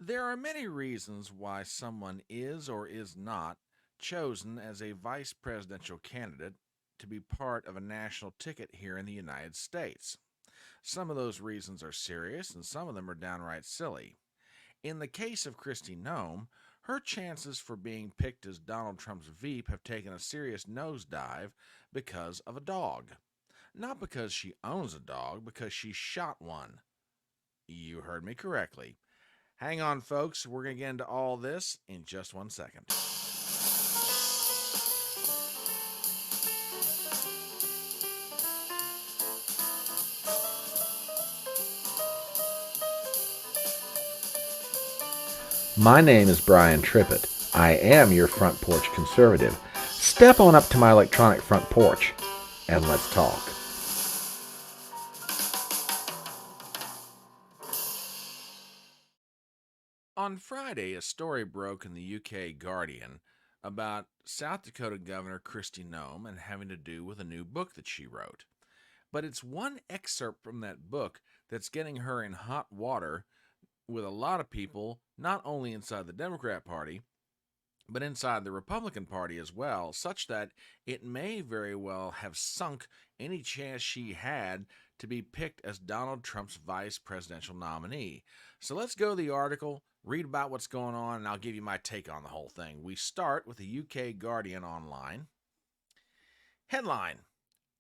There are many reasons why someone is or is not chosen as a vice presidential candidate to be part of a national ticket here in the United States. Some of those reasons are serious and some of them are downright silly. In the case of Kristi Noem, her chances for being picked as Donald Trump's veep have taken a serious nosedive because of a dog. Not because she owns a dog, because she shot one. You heard me correctly. Hang on, folks. We're going to get into all this in just 1 second. My name is Brian Trippett. I am your front porch conservative. Step on up to my electronic front porch and let's talk. On Friday, a story broke in the UK Guardian about South Dakota Governor Kristi Noem and having to do with a new book that she wrote. But it's one excerpt from that book that's getting her in hot water with a lot of people, not only inside the Democrat Party, but inside the Republican Party as well, such that it may very well have sunk any chance she had to be picked as Donald Trump's vice presidential nominee. So let's go to the article, read about what's going on, and I'll give you my take on the whole thing. We start with the UK Guardian online. Headline: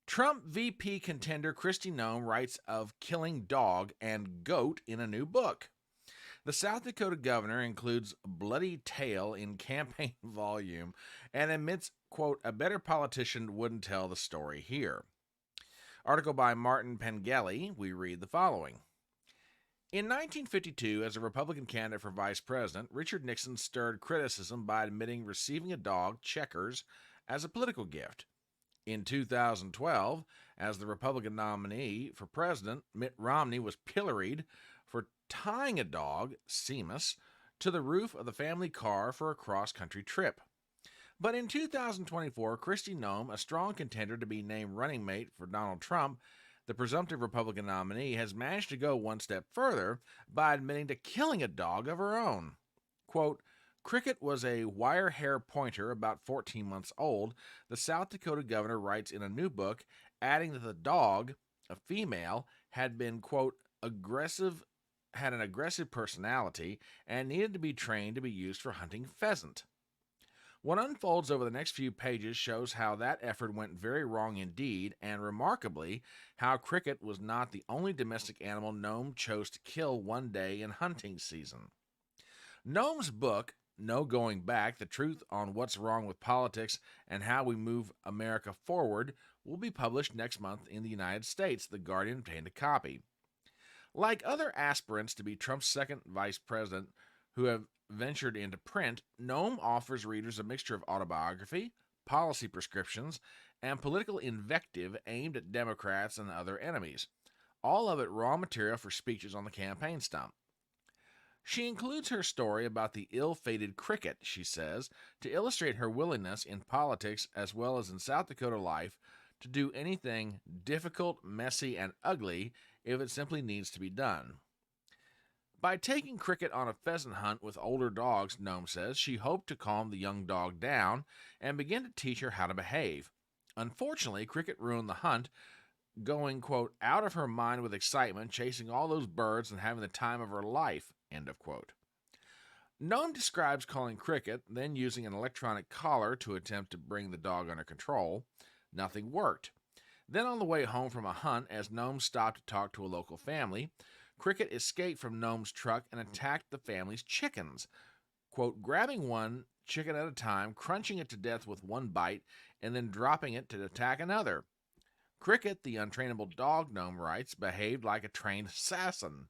Trump VP contender Kristi Noem writes of killing dog and goat in a new book. The South Dakota governor includes bloody tale in campaign volume and admits, quote, a better politician wouldn't tell the story here. Article by Martin Pengelly, we read the following. In 1952, as a Republican candidate for vice president, Richard Nixon stirred criticism by admitting receiving a dog, Checkers, as a political gift. In 2012, as the Republican nominee for president, Mitt Romney was pilloried for tying a dog, Seamus, to the roof of the family car for a cross-country trip. But in 2024, Kristi Noem, a strong contender to be named running mate for Donald Trump, the presumptive Republican nominee, has managed to go one step further by admitting to killing a dog of her own. Quote, Cricket was a wire hair pointer about 14 months old, the South Dakota governor writes in a new book, adding that the dog, a female, had been, quote, had an aggressive personality and needed to be trained to be used for hunting pheasant. What unfolds over the next few pages shows how that effort went very wrong indeed, and remarkably, how Cricket was not the only domestic animal Noem chose to kill one day in hunting season. Noem's book, No Going Back, The Truth on What's Wrong with Politics and How We Move America Forward, will be published next month in the United States. The Guardian obtained a copy. Like other aspirants to be Trump's second vice president who have ventured into print, Noem offers readers a mixture of autobiography, policy prescriptions, and political invective aimed at Democrats and other enemies. All of it raw material for speeches on the campaign stump. She includes her story about the ill-fated cricket, she says, to illustrate her willingness in politics as well as in South Dakota life to do anything difficult, messy, and ugly if it simply needs to be done. By taking Cricket on a pheasant hunt with older dogs, Noem says, she hoped to calm the young dog down and begin to teach her how to behave. Unfortunately, Cricket ruined the hunt, going, quote, out of her mind with excitement, chasing all those birds and having the time of her life, end of quote. Noem describes calling Cricket, then using an electronic collar to attempt to bring the dog under control. Nothing worked. Then on the way home from a hunt, as Noem stopped to talk to a local family, Cricket escaped from Noem's truck and attacked the family's chickens, quote, grabbing one chicken at a time, crunching it to death with one bite, and then dropping it to attack another. Cricket, the untrainable dog, Noem writes, behaved like a trained assassin.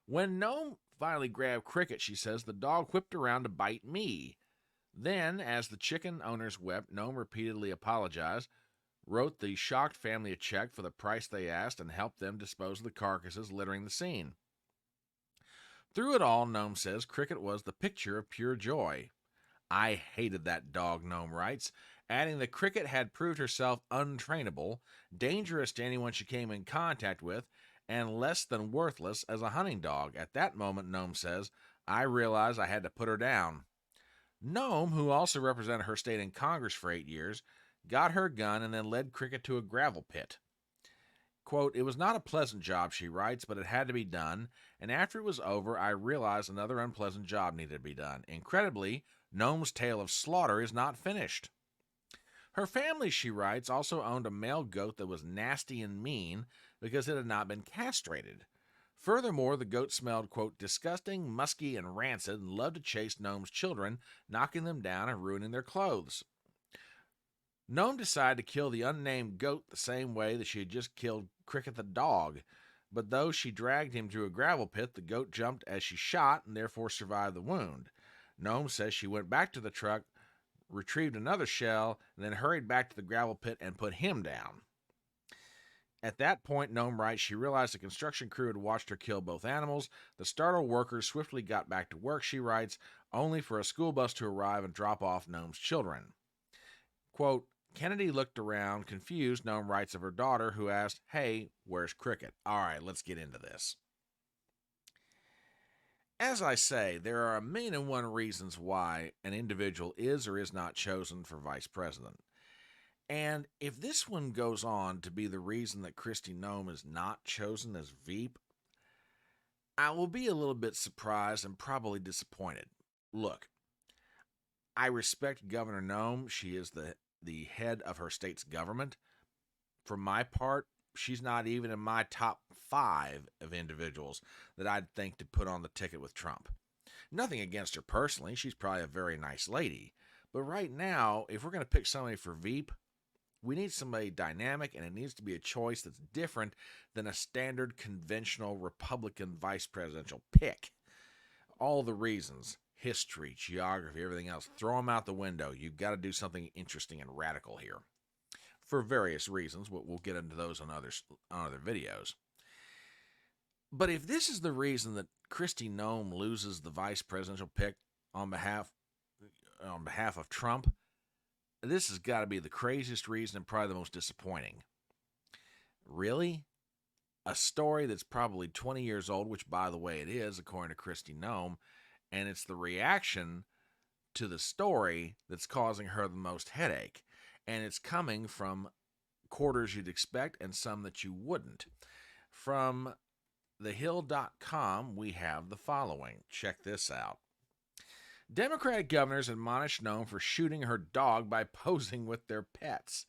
When Noem finally grabbed Cricket, she says, the dog whipped around to bite me. Then, as the chicken owners wept, Noem repeatedly apologized, wrote the shocked family a check for the price they asked, and helped them dispose of the carcasses littering the scene. Through it all, Noem says, Cricket was the picture of pure joy. I hated that dog, Noem writes, adding that Cricket had proved herself untrainable, dangerous to anyone she came in contact with, and less than worthless as a hunting dog. At that moment, Noem says, I realized I had to put her down. Noem, who also represented her state in Congress for 8 years, got her gun and then led Cricket to a gravel pit. Quote, "It was not a pleasant job," she writes, "but it had to be done, and after it was over, I realized another unpleasant job needed to be done. Incredibly, Noem's tale of slaughter is not finished." Her family, she writes, also owned a male goat that was nasty and mean because it had not been castrated. Furthermore, the goat smelled, quote, "disgusting, musky, and rancid, and loved to chase Noem's children, knocking them down and ruining their clothes." Noem decided to kill the unnamed goat the same way that she had just killed Cricket the dog. But though she dragged him to a gravel pit, the goat jumped as she shot and therefore survived the wound. Noem says she went back to the truck, retrieved another shell, and then hurried back to the gravel pit and put him down. At that point, Noem writes, she realized the construction crew had watched her kill both animals. The startled workers swiftly got back to work, she writes, only for a school bus to arrive and drop off Noem's children. Quote, Kennedy looked around, confused, Noem writes of her daughter, who asked, "Hey, where's Cricket?" All right, let's get into this. As I say, there are a million and one reasons why an individual is or is not chosen for vice president. And if this one goes on to be the reason that Kristi Noem is not chosen as Veep, I will be a little bit surprised and probably disappointed. Look, I respect Governor Noem. She is the head of her state's government. For my part, she's not even in my top 5 of individuals that I'd think to put on the ticket with Trump. Nothing against her personally. She's probably a very nice lady. But right now, if we're going to pick somebody for Veep, we need somebody dynamic, and it needs to be a choice that's different than a standard conventional Republican vice presidential pick. All the reasons, history, geography, everything else, throw them out the window. You've got to do something interesting and radical here. For various reasons, we'll get into those on other videos. But if this is the reason that Kristi Noem loses the vice presidential pick on behalf of Trump, this has got to be the craziest reason and probably the most disappointing. Really? A story that's probably 20 years old, which, by the way, it is, according to Kristi Noem, and it's the reaction to the story that's causing her the most headache. And it's coming from quarters you'd expect and some that you wouldn't. From thehill.com, we have the following. Check this out. Democratic governors admonish Noem for shooting her dog by posing with their pets.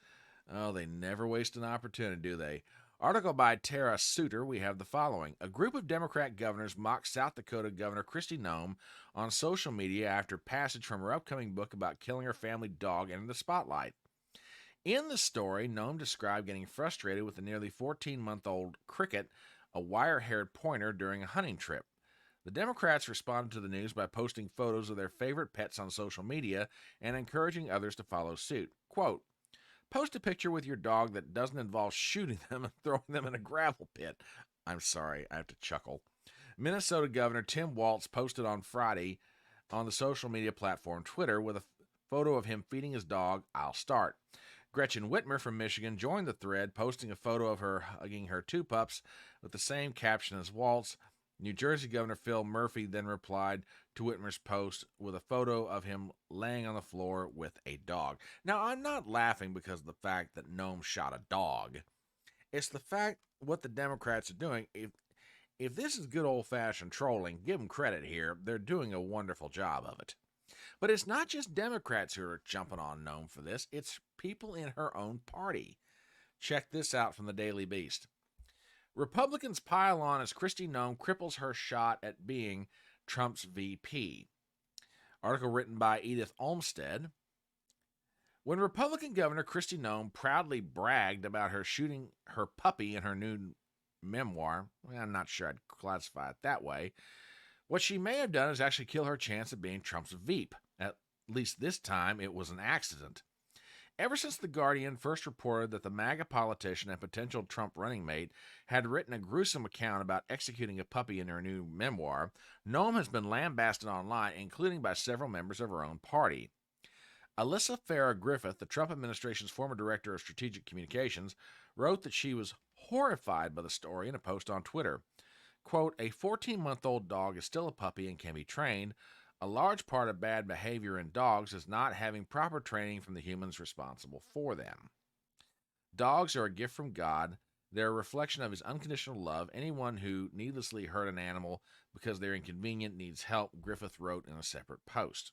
Oh, they never waste an opportunity, do they? Article by Tara Suter, we have the following. A group of Democrat governors mocked South Dakota Governor Kristi Noem on social media after passage from her upcoming book about killing her family dog entered the spotlight. In the story, Noem described getting frustrated with the nearly 14-month-old Cricket, a wire-haired pointer, during a hunting trip. The Democrats responded to the news by posting photos of their favorite pets on social media and encouraging others to follow suit. Quote, "Post a picture with your dog that doesn't involve shooting them and throwing them in a gravel pit." I'm sorry, I have to chuckle. Minnesota Governor Tim Walz posted on Friday on the social media platform Twitter with a photo of him feeding his dog, "I'll start." Gretchen Whitmer from Michigan joined the thread, posting a photo of her hugging her 2 pups with the same caption as Walz. New Jersey Governor Phil Murphy then replied to Whitmer's post with a photo of him laying on the floor with a dog. Now, I'm not laughing because of the fact that Noem shot a dog. It's the fact what the Democrats are doing. If this is good old-fashioned trolling, give them credit here. They're doing a wonderful job of it. But it's not just Democrats who are jumping on Noem for this. It's people in her own party. Check this out from the Daily Beast. Republicans pile on as Kristi Noem cripples her shot at being Trump's VP. Article written by Edith Olmsted. When Republican Governor Kristi Noem proudly bragged about her shooting her puppy in her new memoir, I'm not sure I'd classify it that way, what she may have done is actually kill her chance of being Trump's Veep. At least this time, it was an accident. Ever since The Guardian first reported that the MAGA politician and potential Trump running mate had written a gruesome account about executing a puppy in her new memoir, Noem has been lambasted online, including by several members of her own party. Alyssa Farah Griffith, the Trump administration's former director of strategic communications, wrote that she was horrified by the story in a post on Twitter. Quote, a 14-month-old dog is still a puppy and can be trained. A large part of bad behavior in dogs is not having proper training from the humans responsible for them. Dogs are a gift from God. They're a reflection of his unconditional love. Anyone who needlessly hurt an animal because they're inconvenient needs help, Griffith wrote in a separate post.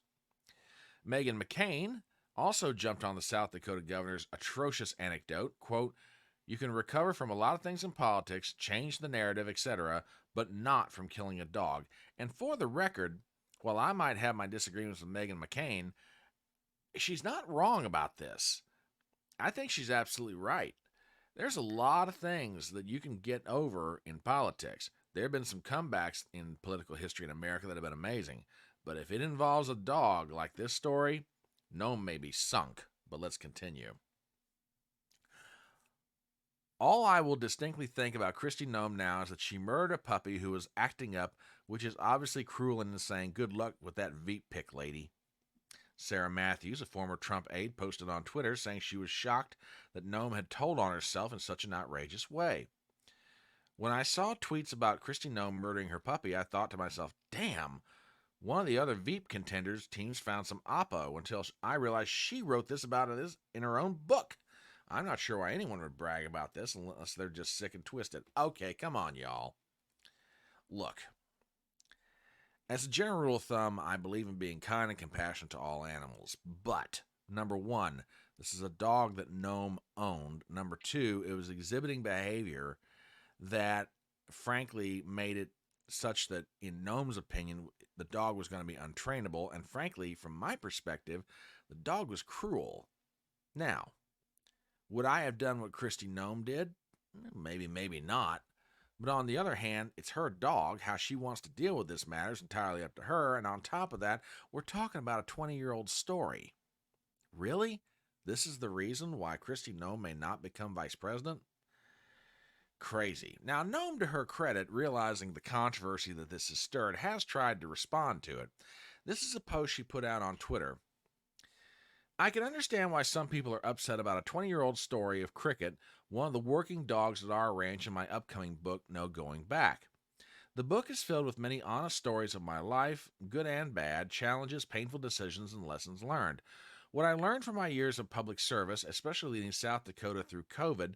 Meghan McCain also jumped on the South Dakota governor's atrocious anecdote. Quote, you can recover from a lot of things in politics, change the narrative, etc., but not from killing a dog. And for the record, while I might have my disagreements with Meghan McCain, she's not wrong about this. I think she's absolutely right. There's a lot of things that you can get over in politics. There have been some comebacks in political history in America that have been amazing. But if it involves a dog like this story, Noem may be sunk. But let's continue. All I will distinctly think about Kristi Noem now is that she murdered a puppy who was acting up, which is obviously cruel and insane. Good luck with that Veep pick, lady. Sarah Matthews, a former Trump aide, posted on Twitter saying she was shocked that Noem had told on herself in such an outrageous way. When I saw tweets about Kristi Noem murdering her puppy, I thought to myself, damn, one of the other Veep contenders' teams found some oppo until I realized she wrote this about it in her own book. I'm not sure why anyone would brag about this unless they're just sick and twisted. Okay, come on, y'all. Look, as a general rule of thumb, I believe in being kind and compassionate to all animals. But, number one, this is a dog that Noem owned. Number two, it was exhibiting behavior that, frankly, made it such that, in Noem's opinion, the dog was going to be untrainable. And, frankly, from my perspective, the dog was cruel. Now, would I have done what Kristi Noem did? Maybe, maybe not. But on the other hand, it's her dog. How she wants to deal with this matter is entirely up to her. And on top of that, we're talking about a 20-year-old story. Really? This is the reason why Kristi Noem may not become vice president? Crazy. Now, Noem, to her credit, realizing the controversy that this has stirred, has tried to respond to it. This is a post she put out on Twitter. I can understand why some people are upset about a 20-year-old story of Cricket, one of the working dogs at our ranch, in my upcoming book, No Going Back. The book is filled with many honest stories of my life, good and bad, challenges, painful decisions, and lessons learned. What I learned from my years of public service, especially leading South Dakota through COVID,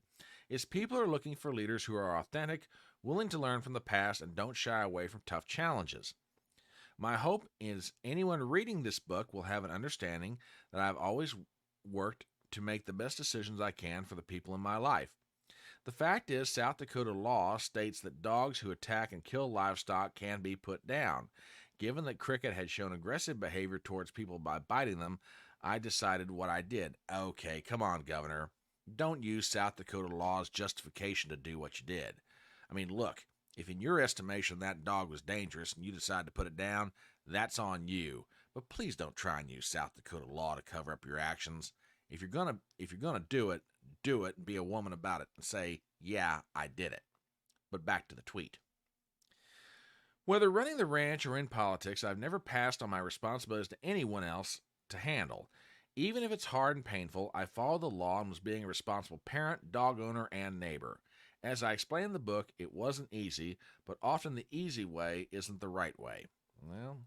is people are looking for leaders who are authentic, willing to learn from the past, and don't shy away from tough challenges. My hope is anyone reading this book will have an understanding that I've always worked to make the best decisions I can for the people in my life. The fact is, South Dakota law states that dogs who attack and kill livestock can be put down. Given that Cricket had shown aggressive behavior towards people by biting them, I decided what I did. Okay, come on, Governor. Don't use South Dakota law as justification to do what you did. I mean, look, if in your estimation that dog was dangerous and you decide to put it down, that's on you. But please don't try and use South Dakota law to cover up your actions. If you're gonna do it and be a woman about it and say, yeah, I did it. But back to the tweet. Whether running the ranch or in politics, I've never passed on my responsibilities to anyone else to handle. Even if it's hard and painful, I followed the law and was being a responsible parent, dog owner, and neighbor. As I explained in the book, it wasn't easy, but often the easy way isn't the right way. Well,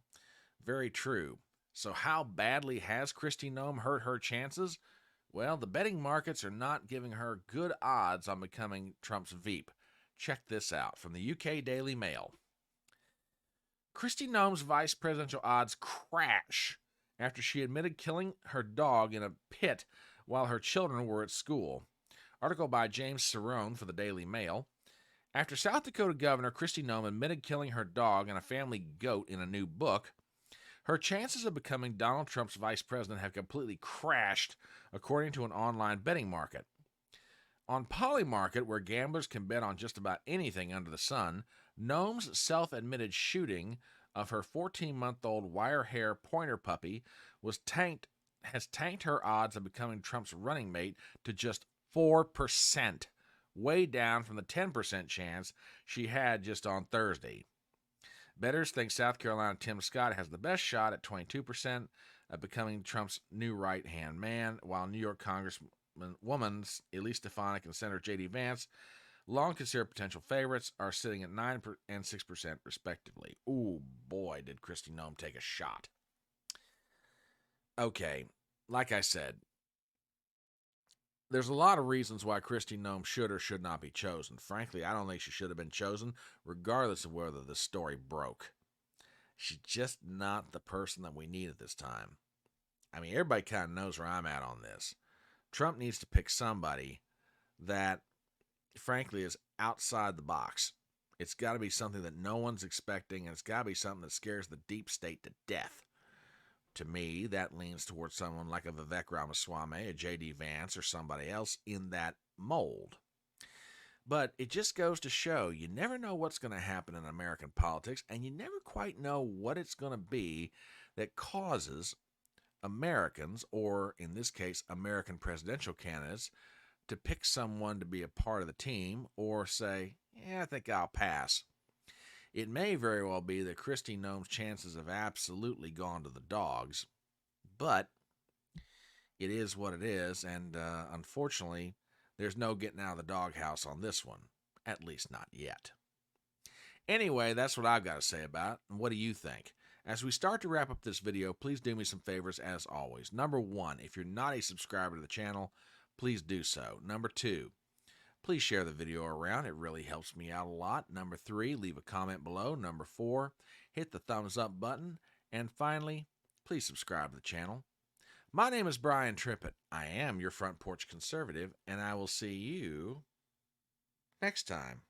very true. So how badly has Kristi Noem hurt her chances? Well, the betting markets are not giving her good odds on becoming Trump's Veep. Check this out from the UK Daily Mail. Kristi Noem's vice presidential odds crash after she admitted killing her dog in a pit while her children were at school. Article by James Cerrone for the Daily Mail. After South Dakota Governor Kristi Noem admitted killing her dog and a family goat in a new book, her chances of becoming Donald Trump's vice president have completely crashed, according to an online betting market. On Polymarket, where gamblers can bet on just about anything under the sun, Noem's self-admitted shooting of her 14-month-old wire hair pointer puppy has tanked her odds of becoming Trump's running mate to just 4%, way down from the 10% chance she had just on Thursday. Bettors think South Carolina Tim Scott has the best shot at 22% of becoming Trump's new right-hand man, while New York Congresswoman Elise Stefanik and Senator J.D. Vance Long considered potential favorites are sitting at 9 and 6% respectively. Ooh, boy, did Kristi Noem take a shot. Okay, like I said, there's a lot of reasons why Kristi Noem should or should not be chosen. Frankly, I don't think she should have been chosen, regardless of whether the story broke. She's just not the person that we need at this time. I mean, everybody kind of knows where I'm at on this. Trump needs to pick somebody that, frankly, is outside the box. It's got to be something that no one's expecting, and it's got to be something that scares the deep state to death. To me, that leans towards someone like a Vivek Ramaswamy, a J.D. Vance, or somebody else in that mold. But it just goes to show you never know what's going to happen in American politics, and you never quite know what it's going to be that causes Americans, or in this case, American presidential candidates, to pick someone to be a part of the team or say, yeah, I think I'll pass. It may very well be that Kristi Noem's chances have absolutely gone to the dogs, but it is what it is, and unfortunately, there's no getting out of the doghouse on this one, at least not yet. Anyway, that's what I've got to say about it. And what do you think? As we start to wrap up this video, please do me some favors as always. Number 1, if you're not a subscriber to the channel, please do so. Number 2, please share the video around. It really helps me out a lot. Number 3, leave a comment below. Number 4, hit the thumbs up button. And finally, please subscribe to the channel. My name is Brian Trippett. I am your Front Porch Conservative, and I will see you next time.